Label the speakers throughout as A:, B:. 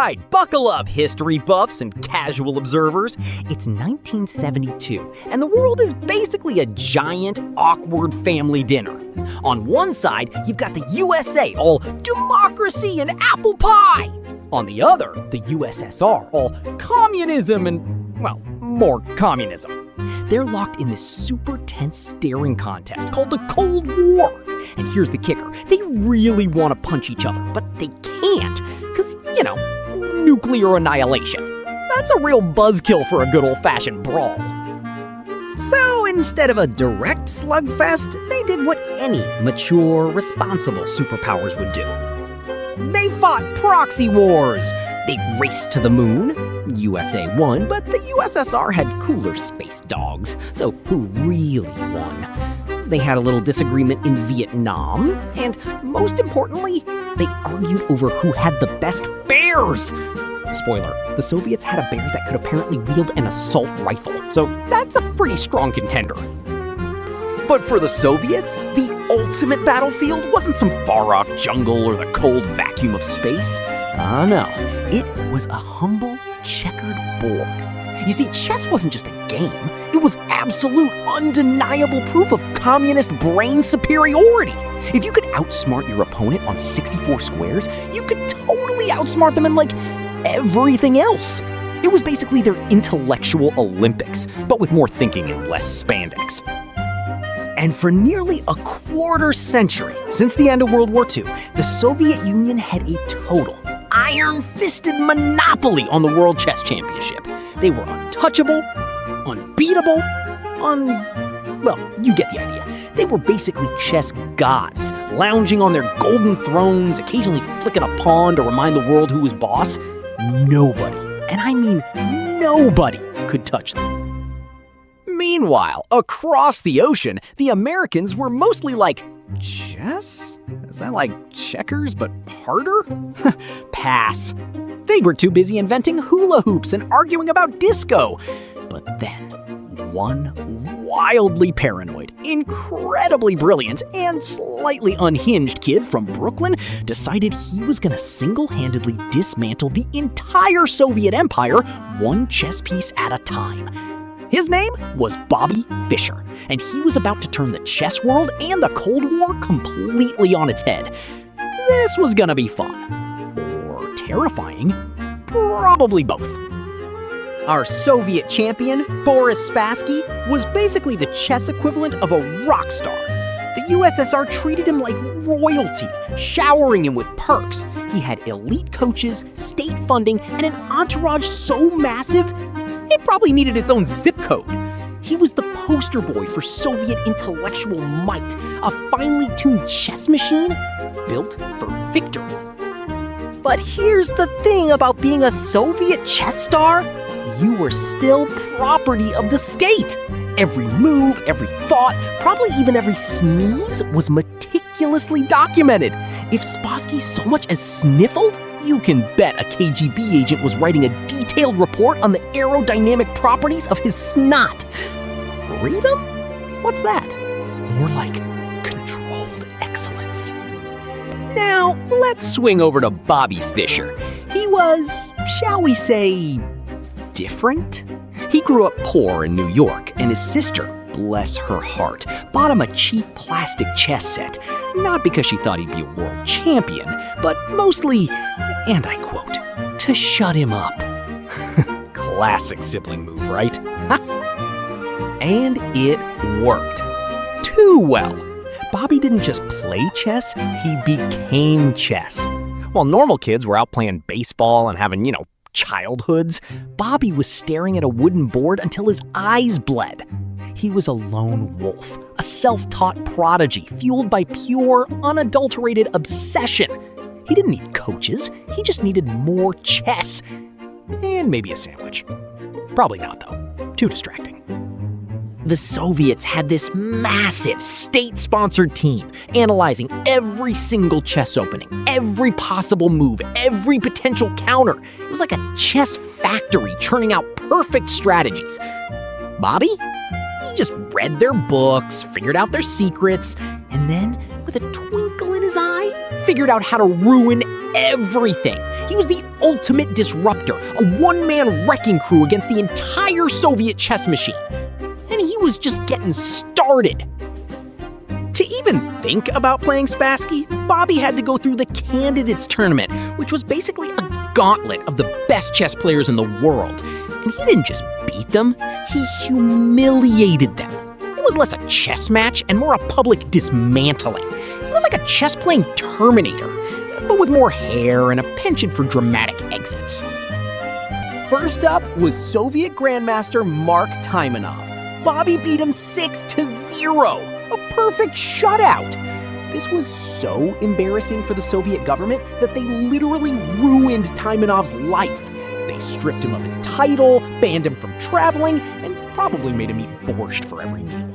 A: right, buckle up, history buffs and casual observers. It's 1972, and the world is basically a giant, awkward family dinner. On one side, you've got the USA, all democracy and apple pie. On the other, the USSR, all communism and, well, more communism. They're locked in this super tense staring contest called the Cold War. And here's the kicker. They really want to punch each other, but they can't because, nuclear annihilation. That's a real buzzkill for a good old-fashioned brawl. So instead of a direct slugfest, they did what any mature, responsible superpowers would do. They fought proxy wars. They raced to the moon. USA won, but the USSR had cooler space dogs. So who really won? They had a little disagreement in Vietnam, and most importantly, they argued over who had the best bears. Spoiler, the Soviets had a bear that could apparently wield an assault rifle, so that's a pretty strong contender. But for the Soviets, the ultimate battlefield wasn't some far-off jungle or the cold vacuum of space. No, it was a humble, checkered board. You see, chess wasn't just a game. It was absolute, undeniable proof of communist brain superiority. If you could outsmart your opponent on 64 squares, you could totally outsmart them in, everything else. It was basically their intellectual Olympics, but with more thinking and less spandex. And for nearly a quarter century, since the end of World War II, the Soviet Union had a total, iron-fisted monopoly on the World Chess Championship. They were untouchable, unbeatable, well, you get the idea. They were basically chess gods, lounging on their golden thrones, occasionally flicking a pawn to remind the world who was boss. Nobody, and I mean nobody, could touch them. Meanwhile, across the ocean, the Americans were mostly like, chess? Is that like checkers, but harder? Pass. They were too busy inventing hula hoops and arguing about disco. But then, one wildly paranoid, incredibly brilliant, and slightly unhinged kid from Brooklyn decided he was gonna single-handedly dismantle the entire Soviet Empire one chess piece at a time. His name was Bobby Fischer, and he was about to turn the chess world and the Cold War completely on its head. This was gonna be fun. Or terrifying. Probably both. Our Soviet champion, Boris Spassky, was basically the chess equivalent of a rock star. The USSR treated him like royalty, showering him with perks. He had elite coaches, state funding, and an entourage so massive, it probably needed its own zip code. He was the poster boy for Soviet intellectual might, a finely tuned chess machine built for victory. But here's the thing about being a Soviet chess star. You were still property of the state. Every move, every thought, probably even every sneeze was meticulously documented. If Spassky so much as sniffled, you can bet a KGB agent was writing a detailed report on the aerodynamic properties of his snot. Freedom? What's that? More like controlled excellence. Now, let's swing over to Bobby Fischer. He was, shall we say, different? He grew up poor in New York, and his sister, bless her heart, bought him a cheap plastic chess set. Not because she thought he'd be a world champion, but mostly, and I quote, to shut him up. Classic sibling move, right? And it worked. Too well. Bobby didn't just play chess, he became chess. While normal kids were out playing baseball and having, childhoods, Bobby was staring at a wooden board until his eyes bled. He was a lone wolf, a self-taught prodigy fueled by pure, unadulterated obsession. He didn't need coaches, he just needed more chess. And maybe a sandwich. Probably not, though. Too distracting. The Soviets had this massive state-sponsored team analyzing every single chess opening, every possible move, every potential counter. It was like a chess factory churning out perfect strategies. Bobby? He just read their books, figured out their secrets, and then, with a twinkle in his eye, figured out how to ruin everything. He was the ultimate disruptor, a one-man wrecking crew against the entire Soviet chess machine. And he was just getting started. To even think about playing Spassky, Bobby had to go through the Candidates Tournament, which was basically a gauntlet of the best chess players in the world. And he didn't just beat them, he humiliated them. It was less a chess match and more a public dismantling. He was like a chess-playing Terminator, but with more hair and a penchant for dramatic exits. First up was Soviet Grandmaster Mark Taimanov. Bobby beat him 6-0. A perfect shutout. This was so embarrassing for the Soviet government that they literally ruined Taimanov's life. They stripped him of his title, banned him from traveling, and probably made him eat borscht for every meal.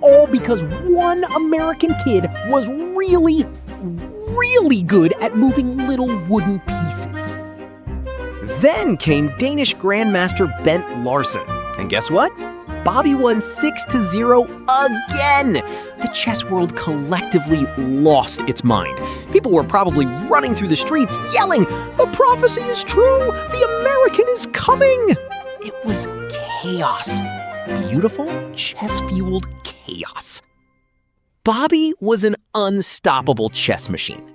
A: All because one American kid was really good at moving little wooden pieces. Then came Danish Grandmaster Bent Larsen. And guess what? Bobby won 6-0 again! The chess world collectively lost its mind. People were probably running through the streets yelling, "The prophecy is true! The American is coming!" It was chaos. Beautiful, chess-fueled chaos. Bobby was an unstoppable chess machine.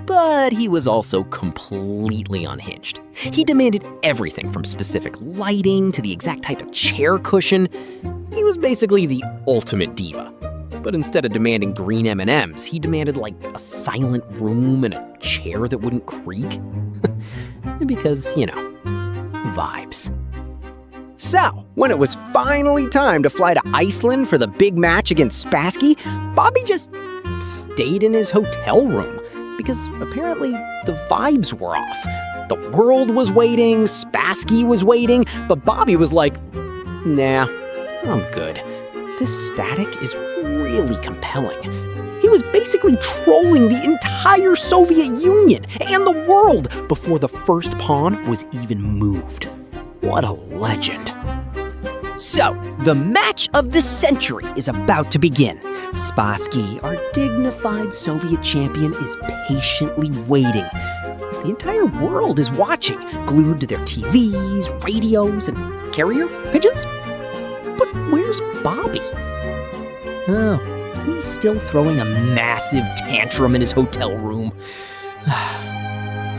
A: But he was also completely unhinged. He demanded everything from specific lighting to the exact type of chair cushion. He was basically the ultimate diva. But instead of demanding green M&Ms, he demanded like a silent room and a chair that wouldn't creak. Because, vibes. So, when it was finally time to fly to Iceland for the big match against Spassky, Bobby just stayed in his hotel room. Because apparently the vibes were off. The world was waiting, Spassky was waiting, but Bobby was like, nah, I'm good. This static is really compelling. He was basically trolling the entire Soviet Union and the world before the first pawn was even moved. What a legend. So, the match of the century is about to begin. Spassky, our dignified Soviet champion, is patiently waiting. The entire world is watching, glued to their TVs, radios, and carrier pigeons. But where's Bobby? Oh, he's still throwing a massive tantrum in his hotel room.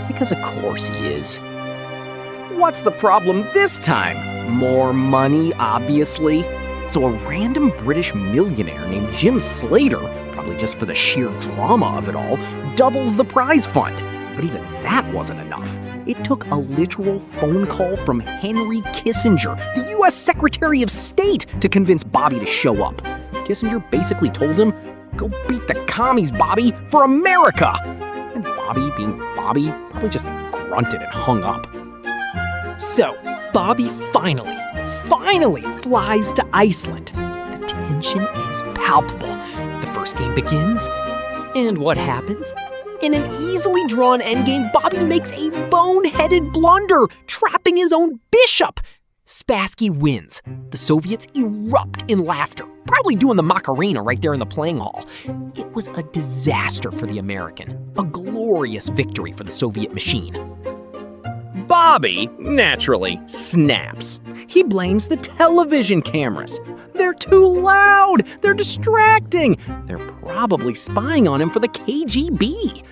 A: Because of course he is. What's the problem this time? More money, obviously. So a random British millionaire named Jim Slater, probably just for the sheer drama of it all, doubles the prize fund. But even that wasn't enough. It took a literal phone call from Henry Kissinger, the US Secretary of State, to convince Bobby to show up. Kissinger basically told him, "Go beat the commies, Bobby, for America!" And Bobby, being Bobby, probably just grunted and hung up. So, Bobby finally flies to Iceland. The tension is palpable. The first game begins, and what happens? In an easily drawn endgame, Bobby makes a boneheaded blunder, trapping his own bishop. Spassky wins. The Soviets erupt in laughter, probably doing the Macarena right there in the playing hall. It was a disaster for the American, a glorious victory for the Soviet machine. Bobby, naturally, snaps. He blames the television cameras. They're too loud. They're distracting. They're probably spying on him for the KGB.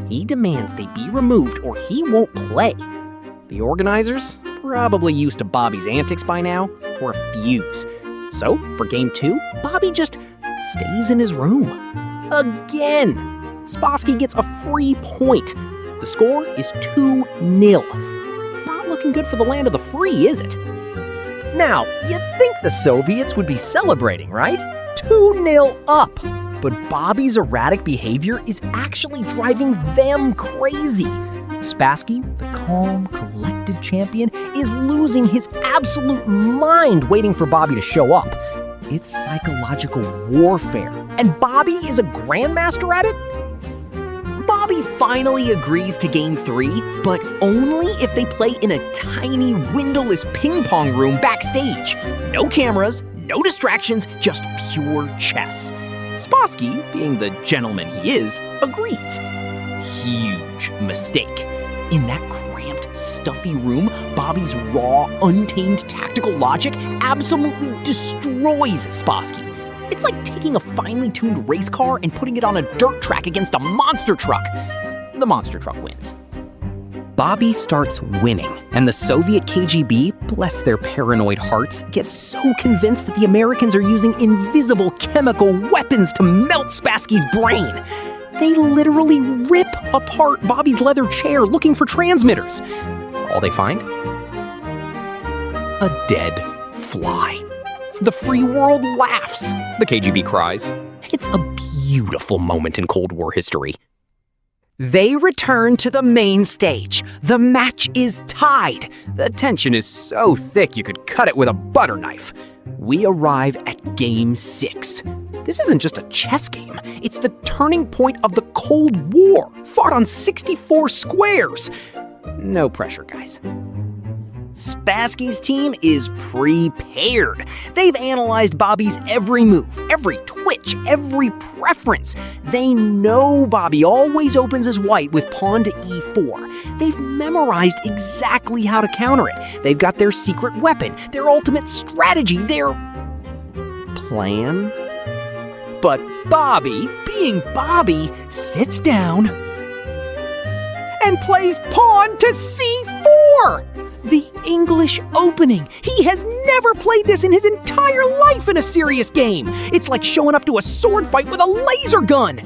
A: He demands they be removed or he won't play. The organizers, probably used to Bobby's antics by now, were fused. So, for game 2, Bobby just stays in his room. Again! Spassky gets a free point. The score is 2-0. Not looking good for the land of the free, is it? Now, you'd think the Soviets would be celebrating, right? 2-0 up. But Bobby's erratic behavior is actually driving them crazy. Spassky, the calm, collected champion, is losing his absolute mind waiting for Bobby to show up. It's psychological warfare, and Bobby is a grandmaster at it? Bobby finally agrees to game 3, but only if they play in a tiny, windowless ping pong room backstage. No cameras, no distractions, just pure chess. Spassky, being the gentleman he is, agrees. huge mistake. In that cramped, stuffy room, Bobby's raw, untamed tactical logic absolutely destroys Spassky. It's like taking a finely tuned race car and putting it on a dirt track against a monster truck. The monster truck wins. Bobby starts winning, and the Soviet KGB, bless their paranoid hearts, gets so convinced that the Americans are using invisible chemical weapons to melt Spassky's brain. They literally rip apart Bobby's leather chair looking for transmitters. All they find? A dead fly. The free world laughs. The KGB cries. It's a beautiful moment in Cold War history. They return to the main stage. The match is tied. The tension is so thick you could cut it with a butter knife. We arrive at Game 6. This isn't just a chess game. It's the turning point of the Cold War, fought on 64 squares. No pressure, guys. Spassky's team is prepared. They've analyzed Bobby's every move, every twitch, every preference. They know Bobby always opens his white with pawn to e4. They've memorized exactly how to counter it. They've got their secret weapon, their ultimate strategy, their plan. But Bobby, being Bobby, sits down and plays pawn to c4. The English opening. He has never played this in his entire life in a serious game. It's like showing up to a sword fight with a laser gun.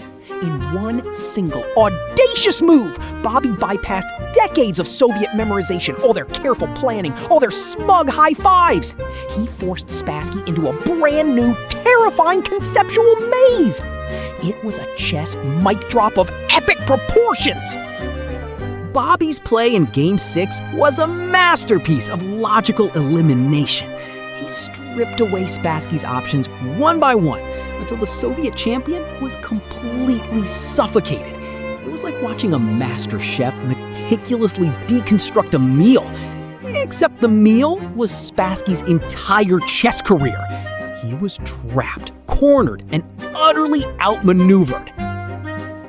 A: In one single audacious move, Bobby bypassed decades of Soviet memorization, all their careful planning, all their smug high fives. He forced Spassky into a brand new, terrifying conceptual maze. It was a chess mic drop of epic proportions. Bobby's play in Game 6 was a masterpiece of logical elimination. He stripped away Spassky's options one by one until the Soviet champion was completely suffocated. It was like watching a master chef meticulously deconstruct a meal. Except the meal was Spassky's entire chess career. He was trapped, cornered, and utterly outmaneuvered.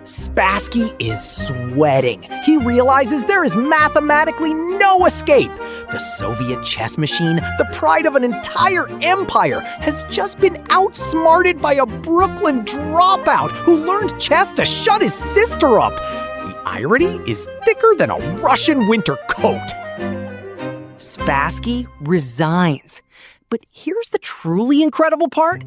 A: Spassky is sweating. He realizes there is mathematically no escape. The Soviet chess machine, the pride of an entire empire, has just been outsmarted by a Brooklyn dropout who learned chess to shut his sister up. The irony is thicker than a Russian winter coat. Spassky resigns. But here's the truly incredible part.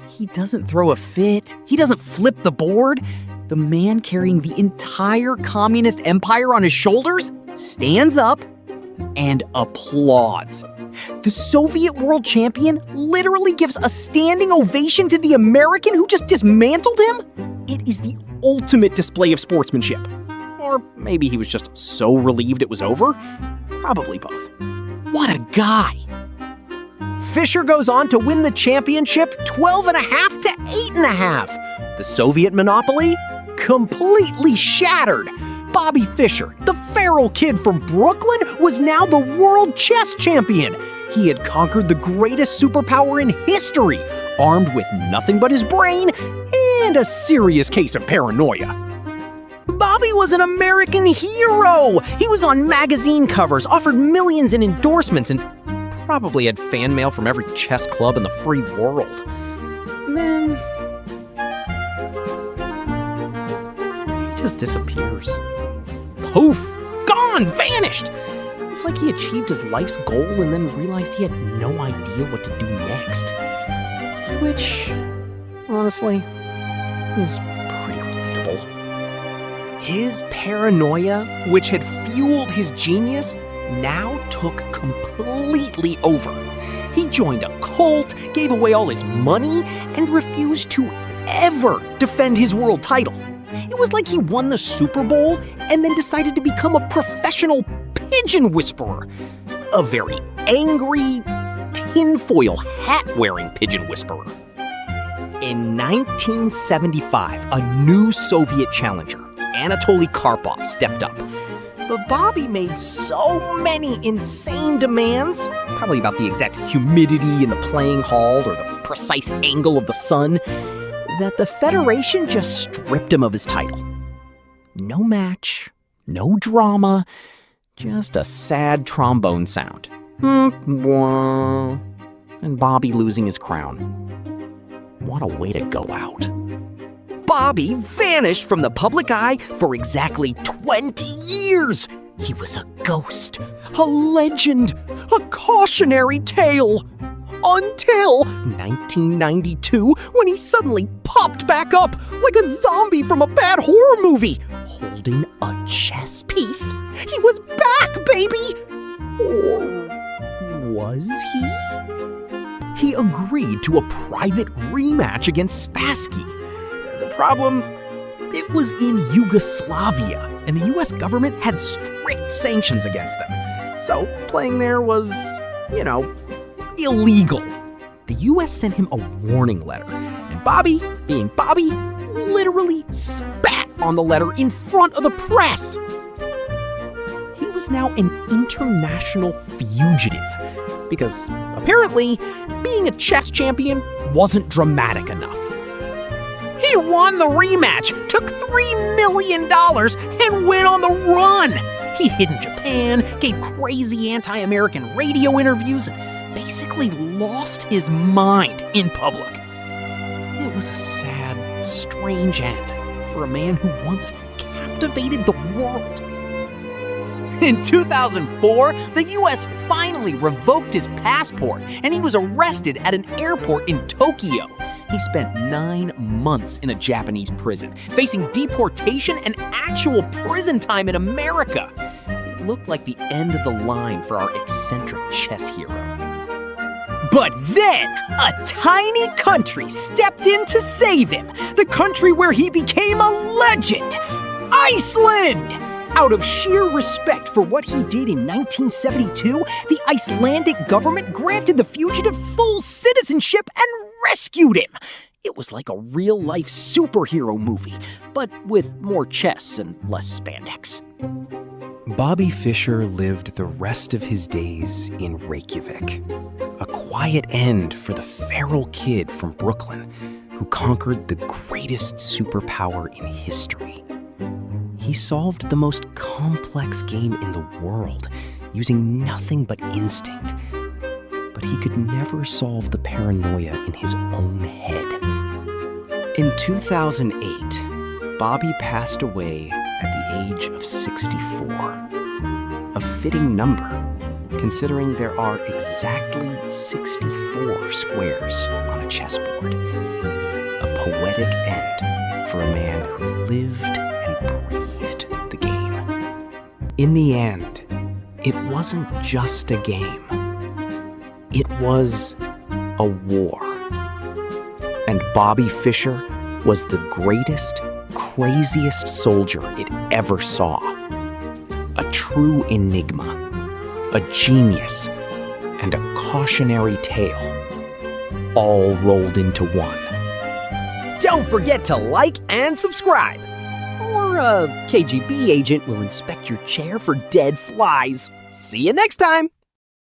A: He doesn't throw a fit. He doesn't flip the board. The man carrying the entire communist empire on his shoulders stands up and applauds. The Soviet world champion literally gives a standing ovation to the American who just dismantled him. It is the ultimate display of sportsmanship. Or maybe he was just so relieved it was over. Probably both. What a guy. Fischer goes on to win the championship 12.5 to 8.5. The Soviet monopoly? Completely shattered. Bobby Fischer, the feral kid from Brooklyn, was now the world chess champion. He had conquered the greatest superpower in history, armed with nothing but his brain and a serious case of paranoia. Bobby was an American hero. He was on magazine covers, offered millions in endorsements, and probably had fan mail from every chess club in the free world. And then just disappears. Poof! Gone! Vanished! It's like he achieved his life's goal and then realized he had no idea what to do next. Which, honestly, is pretty relatable. His paranoia, which had fueled his genius, now took completely over. He joined a cult, gave away all his money, and refused to ever defend his world title. It was like he won the Super Bowl and then decided to become a professional pigeon whisperer. A very angry, tinfoil hat-wearing pigeon whisperer. In 1975, a new Soviet challenger, Anatoly Karpov, stepped up. But Bobby made so many insane demands, probably about the exact humidity in the playing hall or the precise angle of the sun, that the Federation just stripped him of his title. No match, no drama, just a sad trombone sound. And Bobby losing his crown. What a way to go out. Bobby vanished from the public eye for exactly 20 years. He was a ghost, a legend, a cautionary tale. Until 1992, when he suddenly popped back up like a zombie from a bad horror movie, holding a chess piece. He was back, baby! Or was he? He agreed to a private rematch against Spassky. The problem? It was in Yugoslavia, and the US government had strict sanctions against them. So playing there was, illegal. The US sent him a warning letter, and Bobby, being Bobby, literally spat on the letter in front of the press. He was now an international fugitive, because apparently being a chess champion wasn't dramatic enough. He won the rematch, took $3 million, and went on the run. He hid in Japan, gave crazy anti-American radio interviews, and basically lost his mind in public. It was a sad, strange end for a man who once captivated the world. In 2004, the US finally revoked his passport, and he was arrested at an airport in Tokyo. He spent 9 months in a Japanese prison, facing deportation and actual prison time in America. It looked like the end of the line for our eccentric chess hero. But then, a tiny country stepped in to save him. The country where he became a legend, Iceland! Out of sheer respect for what he did in 1972, the Icelandic government granted the fugitive full citizenship and rescued him. It was like a real-life superhero movie, but with more chess and less spandex.
B: Bobby Fischer lived the rest of his days in Reykjavik, a quiet end for the feral kid from Brooklyn who conquered the greatest superpower in history. He solved the most complex game in the world, using nothing but instinct. But he could never solve the paranoia in his own head. In 2008, Bobby passed away at the age of 64. A fitting number, considering there are exactly 64 squares on a chessboard. A poetic end for a man who lived and breathed the game. In the end, it wasn't just a game. It was a war. And Bobby Fischer was the greatest, craziest soldier it ever saw. A true enigma, a genius, and a cautionary tale, all rolled into one.
A: Don't forget to like and subscribe, or a KGB agent will inspect your chair for dead flies. See you next time!